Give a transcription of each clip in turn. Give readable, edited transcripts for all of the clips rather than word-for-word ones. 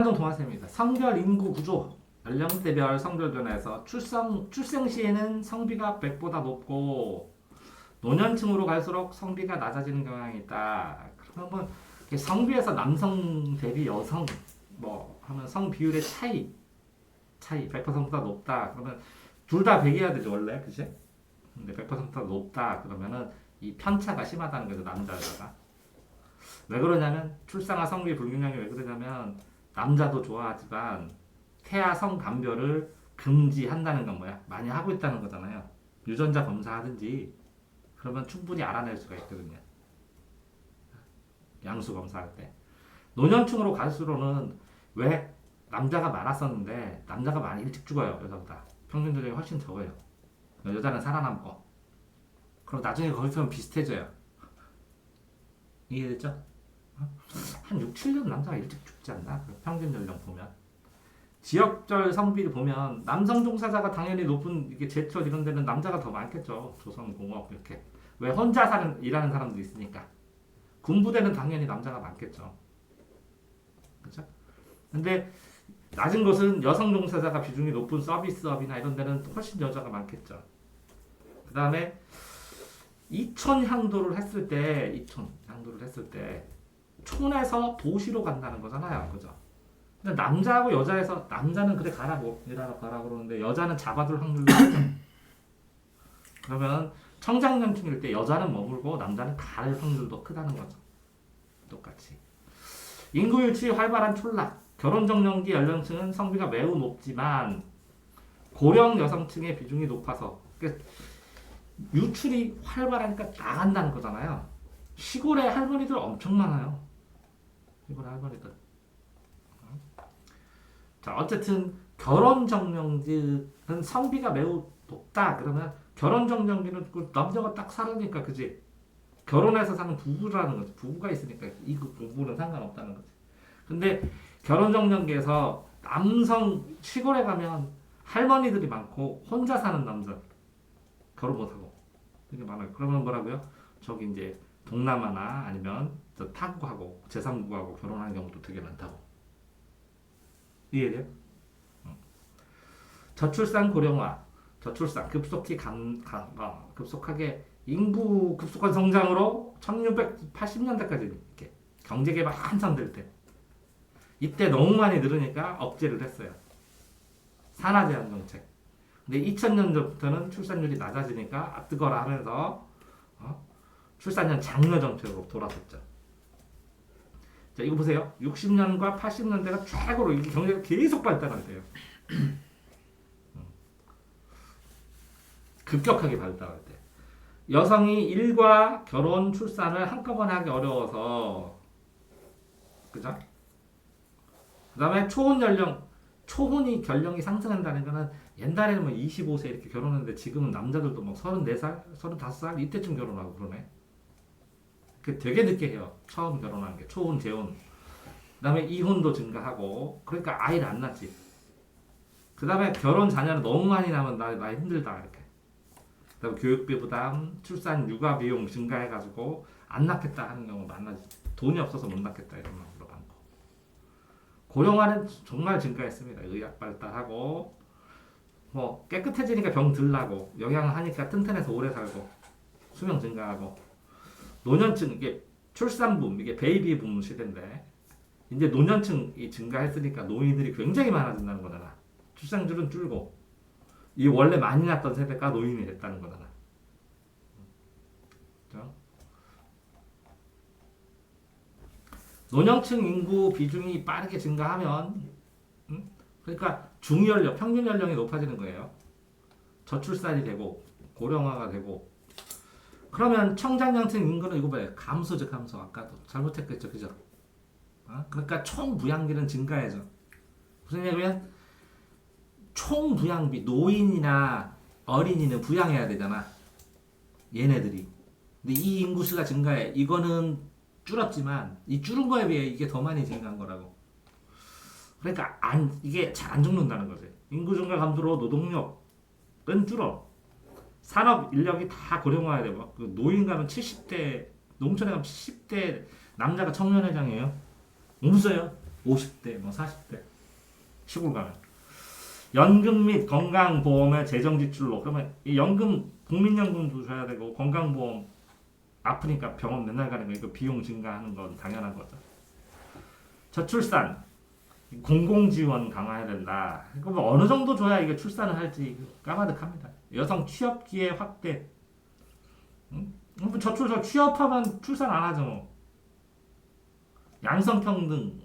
한동 동화쌤입니다. 성별 인구 구조, 연령대별 성별 변화에서 출생 시에는 성비가 100보다 높고 노년층으로 갈수록 성비가 낮아지는 경향이 있다. 그러면 성비에서 남성 대비 여성 뭐 하면 성 비율의 차이 100%보다 높다. 그러면 둘 다 100이어야 되죠 원래, 그치? 근데 100%보다 높다. 그러면은 이 편차가 심하다는 거죠, 남자가. 왜 그러냐면 출산과 성비 불균형이 왜 그러냐면 남자도 좋아하지만 태아 성감별을 금지한다는 건 뭐야? 많이 하고 있다는 거잖아요. 유전자 검사하든지 그러면 충분히 알아낼 수가 있거든요. 양수 검사할 때. 노년층으로 갈수록은 왜 남자가 많았었는데 남자가 많이 일찍 죽어요. 여자보다. 평균 연령이 훨씬 적어요. 여자는 살아남고. 그럼 나중에 거기서 비슷해져요. 이해됐죠? 한 6, 7년 남자가 일찍 죽지 않나? 평균 연령 보면. 지역별 성비를 보면 남성 종사자가 당연히 높은 이게 제철 이런 데는 남자가 더 많겠죠. 조선공업 이렇게. 왜 혼자 일하는 사람도 있으니까. 군부대는 당연히 남자가 많겠죠. 그렇죠? 근데 낮은 곳은 여성 종사자가 비중이 높은 서비스업이나 이런 데는 훨씬 여자가 많겠죠. 그 다음에 이촌 향도를 했을 때 촌에서 도시로 간다는 거잖아요. 그죠? 근데 남자하고 여자에서 남자는 그래 가라고 일하러 가라고 그러는데 여자는 잡아둘 확률도 있죠. 그러면 청장년층일 때 여자는 머물고 남자는 갈 확률도 크다는 거죠. 똑같이. 인구유치 활발한 촌락. 결혼정년기 연령층은 성비가 매우 높지만 고령 여성층의 비중이 높아서 그러니까 유출이 활발하니까 나간다는 거잖아요. 시골에 할머니들 엄청 많아요. 시골에 할머니들. 자, 어쨌든 결혼정년기는 성비가 매우 높다. 그러면 결혼정년기는 그 남자가 딱 살으니까 그지? 결혼해서 사는 부부라는 거지. 부부가 있으니까 이 부부는 상관없다는 거지. 근데 결혼정년기에서 남성 시골에 가면 할머니들이 많고 혼자 사는 남자 결혼 못하고 되게 많아요. 그러면 뭐라고요? 저기 이제 동남아나 아니면 저 타국하고 제3국하고 결혼하는 경우도 되게 많다고. 이해돼요? 저출산 고령화, 저출산 급속하게 인구 급속한 성장으로 1680년대까지 이렇게 경제 개발 한참 될 때 이때 너무 많이 늘으니까 억제를 했어요. 산하 제한 정책. 근데 2000년부터는 출산율이 낮아지니까 앞뜨거라 하면서 출산년 장려 정책으로 돌아섰죠. 자, 이거 보세요. 60년과 80년대가 최고로 이게 경제가 계속 발달할 때예요. 급격하게 발달할 때. 여성이 일과 결혼, 출산을 한꺼번에 하기 어려워서 그죠? 그 다음에 초혼이 연령이 상승한다는 거는 옛날에는 뭐 25세 이렇게 결혼했는데 지금은 남자들도 뭐 34살, 35살 이때쯤 결혼하고 그러네. 그 되게 늦게 해요. 처음 결혼하는 게 초혼, 재혼. 그 다음에 이혼도 증가하고 그러니까 아이를 안 낳지. 그 다음에 결혼 자녀를 너무 많이 낳으면 나 힘들다 이렇게. 그 다음에 교육비 부담, 출산 육아 비용 증가해가지고 안 낳겠다 하는 경우 많아지. 돈이 없어서 못 낳겠다 이런 말로 많고. 고령화는 정말 증가했습니다. 의학 발달하고 뭐 깨끗해지니까 병 덜 나고 영양을 하니까 튼튼해서 오래 살고 수명 증가하고 노년층 이게 출산붐 이게 베이비 붐 시대인데 이제 노년층이 증가했으니까 노인들이 굉장히 많아진다는 거잖아. 출산율은 줄고 이 원래 많이 낳던 세대가 노인이 됐다는 거잖아. 그렇죠? 노년층 인구 비중이 빠르게 증가하면 그러니까 중연령 평균 연령이 높아지는 거예요. 저출산이 되고 고령화가 되고 그러면 청장년층 인구는 이거 봐요. 감소죠, 감소. 아까도 잘못했겠죠, 그죠? 그러니까 총 부양비는 증가해져. 무슨 얘기냐면 총 부양비 노인이나 어린이는 부양해야 되잖아. 얘네들이. 근데 이 인구수가 증가해. 이거는 줄었지만 이 줄은 거에 비해 이게 더 많이 증가한 거라고. 그러니까 이게 잘 안 죽는다는 거지. 인구 증가 감소로 노동력은 줄어. 산업 인력이 다 고령화해야 되고 그 노인 가면 70대 농촌에 가면 70대 남자가 청년회장이에요. 없어요. 50대, 뭐 40대 시골 가면 연금 및 건강보험의 재정 지출로 그러면 이 연금 국민연금도 줘야 되고 건강보험 아프니까 병원 맨날 가는 거 이거 비용 증가하는 건 당연한 거죠. 저출산 공공지원 강화해야 된다. 그럼 어느 정도 줘야 이게 출산을 할지 까마득합니다. 여성 취업 기회 확대. 응? 취업하면 출산 안 하죠. 뭐. 양성평등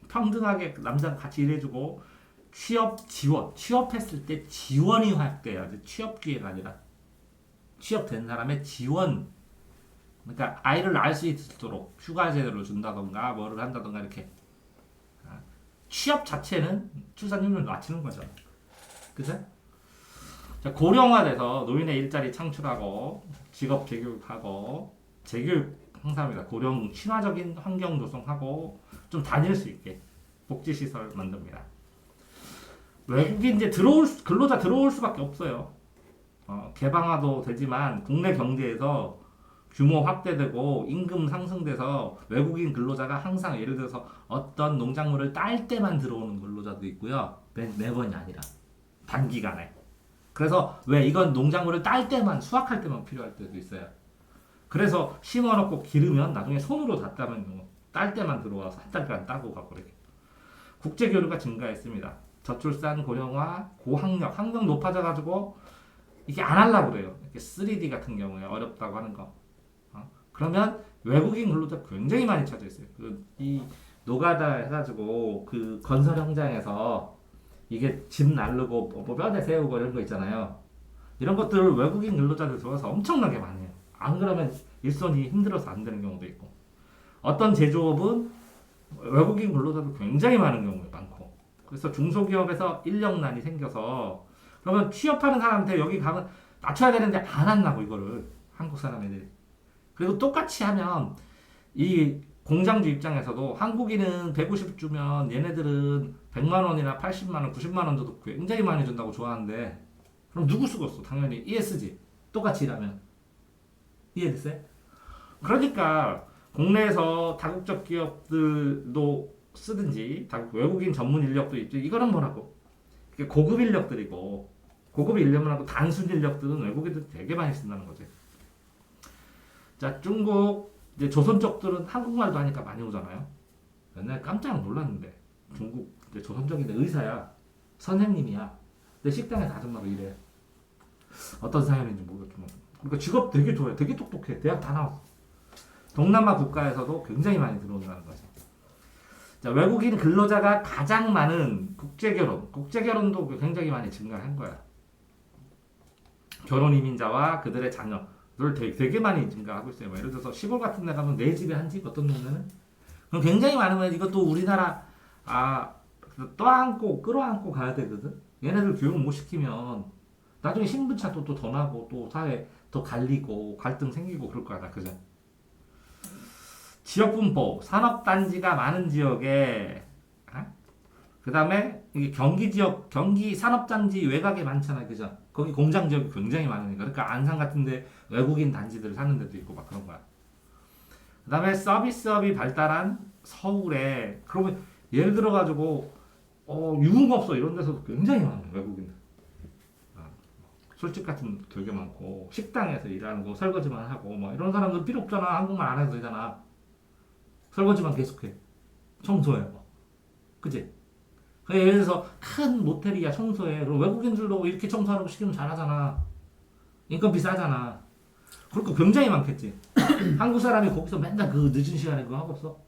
평등하게 남자가 같이 일해주고 취업 지원 취업했을 때 지원이 확대해야지 취업 기회가 아니라 취업된 사람의 지원 그러니까 아이를 낳을 수 있도록 휴가제도를 준다던가 뭐를 한다던가 이렇게 취업 자체는 출산율을 낮추는 거죠. 그죠? 자, 고령화돼서 노인의 일자리 창출하고 직업 재교육하고 재교육 항상입니다. 고령 친화적인 환경 조성하고 좀 다닐 수 있게 복지시설 만듭니다. 외국인 이제 근로자 들어올 수밖에 없어요. 개방화도 되지만 국내 경제에서 규모 확대되고 임금 상승돼서 외국인 근로자가 항상 예를 들어서 어떤 농작물을 딸 때만 들어오는 근로자도 있고요. 매번이 아니라 단기간에. 그래서 왜 이건 농작물을 딸 때만 수확할 때만 필요할 때도 있어요. 그래서 심어놓고 기르면 나중에 손으로 다 따면 딸 때만 들어와서 한 달간 따고 가고 이렇게. 국제교류가 증가했습니다. 저출산, 고령화, 고학력, 학력 높아져가지고 이게 안 하려고 그래요. 이렇게 3D 같은 경우에 어렵다고 하는 거. 그러면 외국인 근로자 굉장히 많이 찾아 있어요. 이 노가다 해가지고 그 건설 현장에서 이게 집 날르고 뭐 뼈대 세우고 이런 거 있잖아요. 이런 것들을 외국인 근로자들 들어와서 엄청나게 많이 해요. 안 그러면 일손이 힘들어서 안 되는 경우도 있고. 어떤 제조업은 외국인 근로자도 굉장히 많은 경우가 많고. 그래서 중소기업에서 인력난이 생겨서 그러면 취업하는 사람한테 여기 가면 낮춰야 되는데 안 한다고 이거를 한국 사람들이. 그리고 똑같이 하면 이 공장주 입장에서도 한국인은 150 주면 얘네들은 100만 원이나 80만 원, 90만 원 줘도 굉장히 많이 준다고 좋아하는데 그럼 누구 쓰겠어? 당연히 ESG. 똑같이 일하면. 이해됐어요? 그러니까 국내에서 다국적 기업들도 쓰든지 외국인 전문 인력도 있죠. 이거는 뭐라고? 고급 인력들이고 고급 인력만 하고 단순 인력들은 외국인들 되게 많이 쓴다는 거지. 자, 중국 이제 조선 쪽들은 한국말도 하니까 많이 오잖아요. 옛날에 깜짝 놀랐는데 중국 이제 조선족인데 의사야, 선생님이야. 근데 식당에서 아줌마로 일해. 어떤 사연인지 모르겠지만. 그러니까 직업 되게 좋아해. 되게 똑똑해. 대학 다 나왔어. 동남아 국가에서도 굉장히 많이 들어온다는 거죠. 자, 외국인 근로자가 가장 많은 국제결혼도 굉장히 많이 증가한 거야. 결혼 이민자와 그들의 자녀를 되게 많이 증가하고 있어요. 뭐 예를 들어서 시골 같은 데 가면 내 집에 한 집, 어떤 동네는 그럼 굉장히 많으면 이것도 우리나라 떠안고 끌어안고 가야 되거든. 얘네들 교육 못 시키면 나중에 신분차도 또 더 나고 또 사회 더 갈리고 갈등 생기고 그럴 거야, 그죠? 지역분포, 산업단지가 많은 지역에, 그 다음에 경기 지역, 경기 산업단지 외곽에 많잖아요, 그죠? 거기 공장 지역이 굉장히 많으니까. 그러니까 안산 같은데 외국인 단지들 사는 데도 있고 막 그런 거야. 그 다음에 서비스업이 발달한 서울에, 그러면 예를 들어가지고, 유흥업소 이런 데서도 굉장히 많아요, 외국인들. 술집 같은 데 되게 많고, 식당에서 일하는 거, 설거지만 하고, 뭐 이런 사람들 필요 없잖아. 한국말 안 해도 되잖아. 설거지만 계속해. 청소해. 그치? 예를 들어서 큰 모텔이야, 청소해. 그럼 외국인들도 이렇게 청소하라고 시키면 잘하잖아. 인건비 싸잖아. 그럴 거 굉장히 많겠지. 한국 사람이 거기서 맨날 그 늦은 시간에 그거 하고 없어?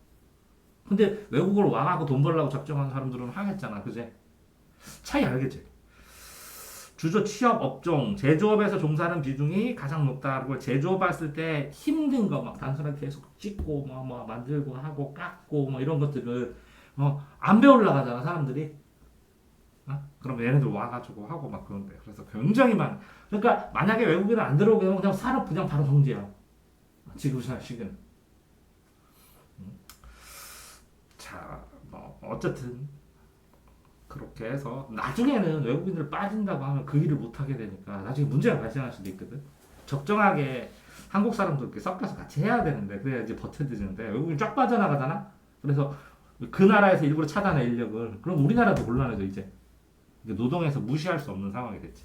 근데 외국으로 와가고 돈 벌려고 작정한 사람들은 하겠잖아. 그지? 차이 알겠지? 주조 취업 업종, 제조업에서 종사하는 비중이 가장 높다. 그리고 제조업 했을 때 힘든 거, 막 단순하게 계속 찍고, 뭐 만들고 하고 깎고, 뭐 이런 것들을 안 배우려고 하잖아, 사람들이. 그럼 얘네들 와가지고 하고 막 그런데. 그래서 굉장히 많아. 그러니까 만약에 외국인은 안 들어오게 하면 그냥 산업 그냥 바로 정지야. 지금 시기는. 자, 뭐 어쨌든. 그렇게 해서 나중에는 외국인들 빠진다고 하면 그 일을 못하게 되니까 나중에 문제가 발생할 수도 있거든. 적정하게 한국 사람들 이렇게 섞여서 같이 해야 되는데 그래야 이제 버텨지는데 외국인 쫙 빠져나가잖아. 그래서 그 나라에서 일부러 차단해 인력을. 그럼 우리나라도 곤란해져 이제. 이제 노동에서 무시할 수 없는 상황이 됐지.